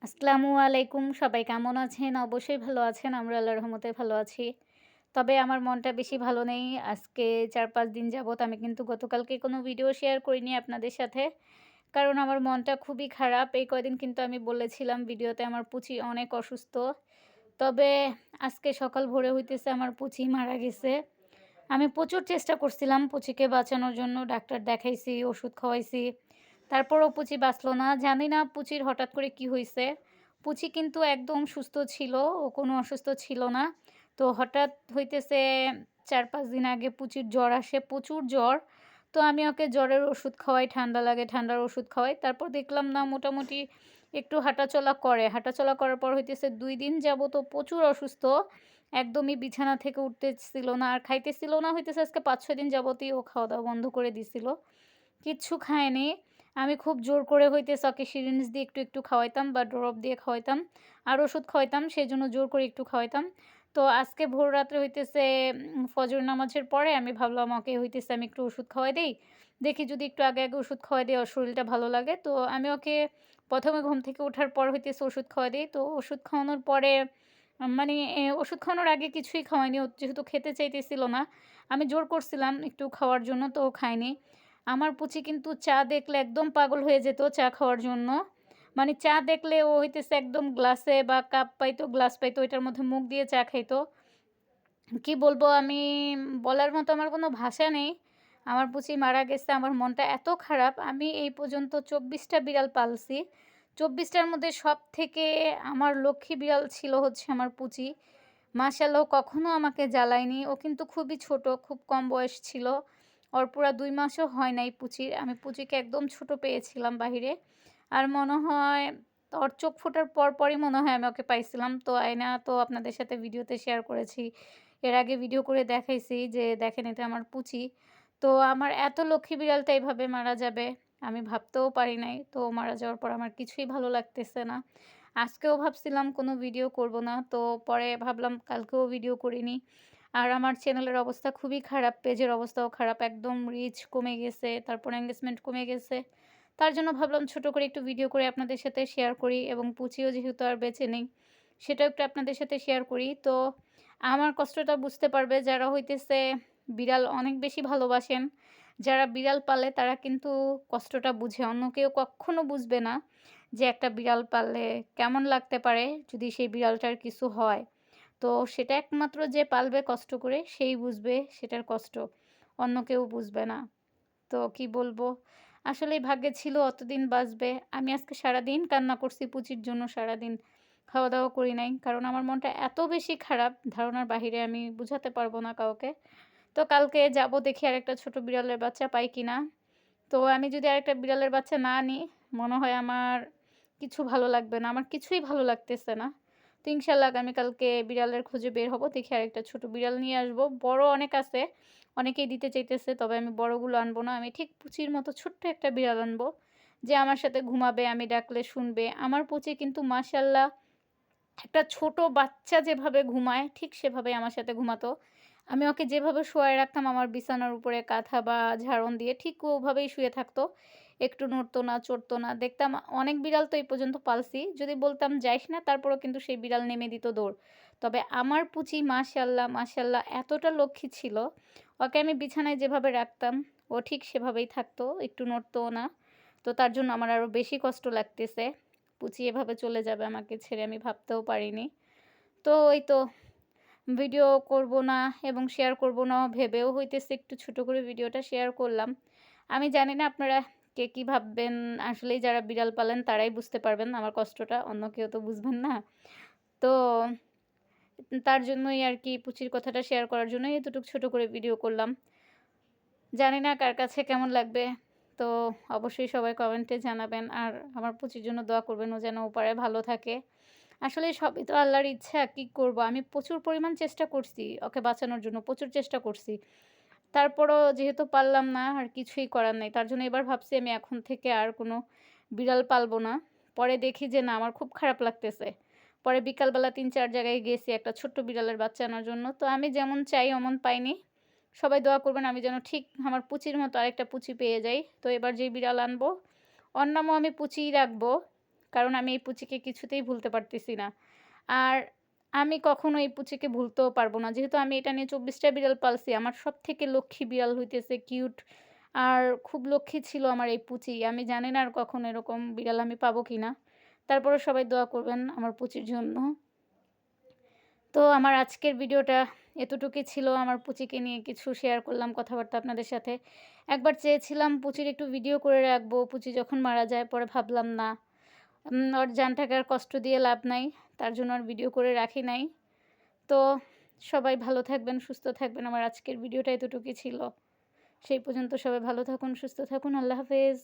আসসালামু আলাইকুম। সবাই কেমন আছেন? অবশ্যই ভালো আছেন। আমরা আল্লাহর রহমতে ভালো আছি। তবে আমার মনটা বেশি ভালো নেই। আজকে ৪-৫ দিন যাবৎ আমি কিন্তু গতকালকে কোনো ভিডিও শেয়ার করিনি আপনাদের সাথে। কারণ আমার মনটা খুবই খারাপ। এই কয়দিন কিন্তু আমি বলেছিলাম ভিডিওতে আমার পুচি অনেক অসুস্থ। তবে আজকে সকাল ভোরে হইতেছে আমার পুচি মারা গেছে। আমি প্রচুর চেষ্টা করছিলাম পুচিকে বাঁচানোর জন্য। ডাক্তার দেখাইছি, ওষুধ খাওয়াইছি। তারপরও পুচি বাঁচল না। জানি না পুচির হঠাৎ করে কি হইছে। পুচি কিন্তু একদম সুস্থ ছিল। ও কোনো অসুস্থ ছিল না। তো হঠাৎ হইতেছে ৪-৫ দিন আগে পুচির জ্বর আসে, প্রচুর জ্বর। তো আমি ওকে জ্বরের ওষুধ খাওয়াই, ঠান্ডা লাগে ঠান্ডার ওষুধ খাওয়াই। তারপর দেখলাম না মোটামুটি একটু হাঁটাচলা করে। হাঁটাচলা করার পর হইতেছে ২ দিন যাবত ও প্রচুর অসুস্থ। একদমই বিছানা থেকে উঠতেছিল না আর খাইতেছিল না হইতেছে আজকে ৫-৬ দিন যাবতই ও খাওয়া-দাওয়া বন্ধ করে দিছিল। কিচ্ছু খায়নি। আমি খুব জোর করে হইতেছে ওকে সিরিঞ্জ দিয়ে একটু খাওয়াইতাম বা ড্রপ দিয়ে খাওয়াইতাম। আর ওষুধ খাওয়াইতাম সেজন্য জোর করে একটু খাওয়াইতাম। তো আজকে ভোর রাত্রে হইতেছে ফজর নামাজের পরে আমি ভাবলাম ওকে হইতেছে আমি একটু ওষুধ খাওয়াই দেই। দেখি যদি একটু আগে ওষুধ খাওয়াই দেই ওর শরীরটা ভালো লাগে। তো আমি ওকে ১ম এ ঘুম থেকে ওঠার পর হইতেছে ওষুধ খাওয়াই দেই। তো ওষুধ খাওয়ানোর পরে মানে ওষুধ খাওয়ানোর আগে কিছুই খাওয়াইনি। ও যেহেতু খেতে চাইতেছিল না, আমি জোর করছিলাম একটু খাওয়ার জন্য তো ও খায়নি। আমার পুচি কিন্তু চা দেখলে একদম পাগল হয়ে যেত চা খাওয়ার জন্য। মানে চা দেখলে ও হইতেছে একদম গ্লাসে বা কাপ পাইতো, গ্লাস পাইতো ওইটার মধ্যে মুখ দিয়ে চা খাইতো। কি বলবো আমি বলার মতো আমার কোনো ভাষা নেই। আমার পুচি মারা গেছে, আমার মনটা এত খারাপ। আমি এই পর্যন্ত ২৪ টা বিড়াল পালছি। ২৪ টার মধ্যে সবথেকে আমার লক্ষ্মী বিড়াল ছিল হচ্ছে আমার পুচি। মাশাআল্লাহ ও কখনো আমাকে জ্বালায়নি। ও কিন্তু খুবই ছোট, খুব কম বয়স ছিল। ওর পুরা ২ মাসও হয় নাই পুচির। আমি পুচিকে একদম ছোট পেয়েছিলাম বাহিরে। আর মনে হয় ওর চোখ ফোটার পরপরই মনে হয় আমি ওকে পাইছিলাম। তো আয়না তো আপনাদের সাথে ভিডিওতে শেয়ার করেছি। এর আগে ভিডিও করে দেখাইছি যে দেখেন এটা আমার পুচি। তো আমার এত লক্ষ্মী বিড়ালটা এভাবে মারা যাবে আমি ভাবতেও পারি নাই। তো মারা যাওয়ার পর আমার কিছুই ভালো লাগতেছে না। আজকেও ভাবছিলাম কোনো ভিডিও করব না। তো পরে ভাবলাম কালকেও ভিডিও করিনি। আর আমার চ্যানেলের অবস্থা খুবই খারাপ, পেজের অবস্থাও খারাপ। একদম রিচ কমে গেছে, তারপর এনগেজমেন্ট কমে গেছে। তার জন্য ভাবলাম ছোট করে একটু ভিডিও করে আপনাদের সাথে শেয়ার করি এবং পুচিও যেহেতু আর বেঁচে নেই, সেটাও একটু আপনাদের সাথে শেয়ার করি। তো আমার কষ্টটা বুঝতে পারবে যারা হইতেছে বিড়াল অনেক বেশি ভালোবাসেন। যারা বিড়াল পালে তারা কিন্তু কষ্টটা বুঝে। অন্য কেউ কক্ষনো বুঝবে না যে একটা বিড়াল পাললে কেমন লাগতে পারে যদি সেই বিড়ালটার কিছু হয়। তো সেটা একমাত্র যে পালবে কষ্ট করে সেই বুঝবে সেটার কষ্ট। অন্য কেউ বুঝবে না। তো কি বলবো? আসলেই ভাগ্যে ছিল অতদিন বাঁচবে। আমি আজকে সারাদিন কান্না করছি পুচির জন্য সারাদিন। খাওয়া-দাওয়া করি নাই। কারণ আমার মনটা এত বেশি খারাপ ধারণার বাহিরে আমি বুঝাতে পারবো না কাউকে। তো কালকে যাবো দেখি আরেকটা ছোট বিড়ালের বাচ্চা পাই কিনা। তো আমি যদি আরেকটা বিড়ালের বাচ্চা না নিই, মনে হয় আমার কিছু ভালো লাগবে না। আমার কিছুই ভালো লাগতেছে না। তো ইনশাআল্লাহ আগামীকালকে বিড়ালের খোঁজে বের হব। দেখি আরেকটা ছোট বিড়াল নিয়ে আসবো। বড় অনেক আছে। অনেকেই দিতে চাইতেছে। তবে আমি বড়গুলো আনবো না। আমি ঠিক পুচির মতো ছোট্ট একটা বিড়াল আনবো। যে আমার সাথে ঘুমাবে, আমি ডাকলে শুনবে। আমার পুচি কিন্তু মাশাআল্লাহ একটা ছোট বাচ্চা যেভাবে ঘুমায় ঠিক সেভাবেই আমার সাথে ঘুমাতো। আমি ওকে যেভাবে শোয়ায় রাখতাম আমার বিছানার উপরে কাঁথা বা ঝাড়ন দিয়ে ঠিক ওভাবেই শুয়ে থাকতো। একটু নড়তো না, চড়তো না। দেখতাম অনেক বিড়াল তো এই পর্যন্ত পালছি। যদি বলতাম যাইস না তারপরেও কিন্তু সেই বিড়াল নেমে দিত দৌড়। তবে আমার পুচি মাশাআল্লাহ, মাশাআল্লাহ এতটা লক্ষ্মী ছিল। ওকে আমি বিছানায় যেভাবে রাখতাম ও ঠিক সেভাবেই থাকতো। একটু নড়তোও না। তো তার জন্য আমার আরো বেশি কষ্ট লাগতেছে। পুচি এভাবে চলে যাবে আমাকে ছেড়ে আমি ভাবতেও পারিনি। তো ওই তো ভিডিও করব না এবং শেয়ার করব না ভেবেও হইতেছে একটু ছোট করে ভিডিওটা শেয়ার করলাম। আমি জানি না আপনারা কে কী ভাববেন? আসলেই যারা বিড়াল পালেন তারাই বুঝতে পারবেন আমার কষ্টটা। অন্য কেউ তো বুঝবেন না। তো তার জন্যই আরকি পুচির কথাটা শেয়ার করার জন্যই এতটুকু ছোট করে ভিডিও করলাম। জানি না কার কাছে কেমন লাগবে। তো অবশ্যই সবাই কমেন্টে জানাবেন। আর আমার পুচির জন্য দোয়া করবেন ও যেন ওপারে ভালো থাকে। আসলে সবই তো আল্লাহর ইচ্ছা। কি করব? আমি প্রচুর পরিমাণ চেষ্টা করছি ওকে বাঁচানোর জন্য, প্রচুর চেষ্টা করছি। তারপরও যেহেতু পারলাম না আর কিছুই করার নাই। তার জন্য এবার ভাবছি আমি এখন থেকে আর কোনো বিড়াল পালবো না। পরে দেখি যে না আমার খুব খারাপ লাগতেছে। পরে বিকালবেলা ৩-৪ জায়গায় গেছি একটা ছোট্ট বিড়ালের বাচ্চা আনার জন্য। তো আমি যেমন চাই অমন পাইনি। সবাই দোয়া করবেন আমি যেন ঠিক আমার পুচির মতো আরেকটা পুচি পেয়ে যাই। তো এবার যে বিড়াল আনবো, ওর নামও আমি পুচিই রাখবো। কারণ আমি এই পুচিকে কিছুতেই ভুলতে পারতেছি না। আর আমি কখনো এই পুচিকে ভুলতেও পারবো না। যেহেতু আমি এটা নিয়ে ২৪ টা বিড়াল পালছি। আমার সবথেকে লক্ষ্মী বিড়াল হইতেছে কিউট। আর খুব লক্ষ্মী ছিল আমার এই পুচি। আমি জানি না আর কখনো এরকম বিড়াল আমি পাবো কিনা। তারপরেও সবাই দোয়া করবেন আমার পুচির জন্য। তো আমার আজকের ভিডিওটা এতটুকুই ছিল। আমার পুচিকে নিয়ে কিছু শেয়ার করলাম কথাবার্তা আপনাদের সাথে। একবার চেয়েছিলাম পুচির একটু ভিডিও করে রাখবো। পুচি যখন মারা যায় পরে ভাবলাম না। ওর জানটাকে আর কষ্ট দিয়ে লাভ নাই। তার জন্য আর ভিডিও করে রাখি নাই। তো সবাই ভালো থাকবেন, সুস্থ থাকবেন। আমার আজকের ভিডিওটা এতটুকুই ছিল। সেই পর্যন্ত সবাই ভালো থাকুন, সুস্থ থাকুন। আল্লাহ হাফেজ।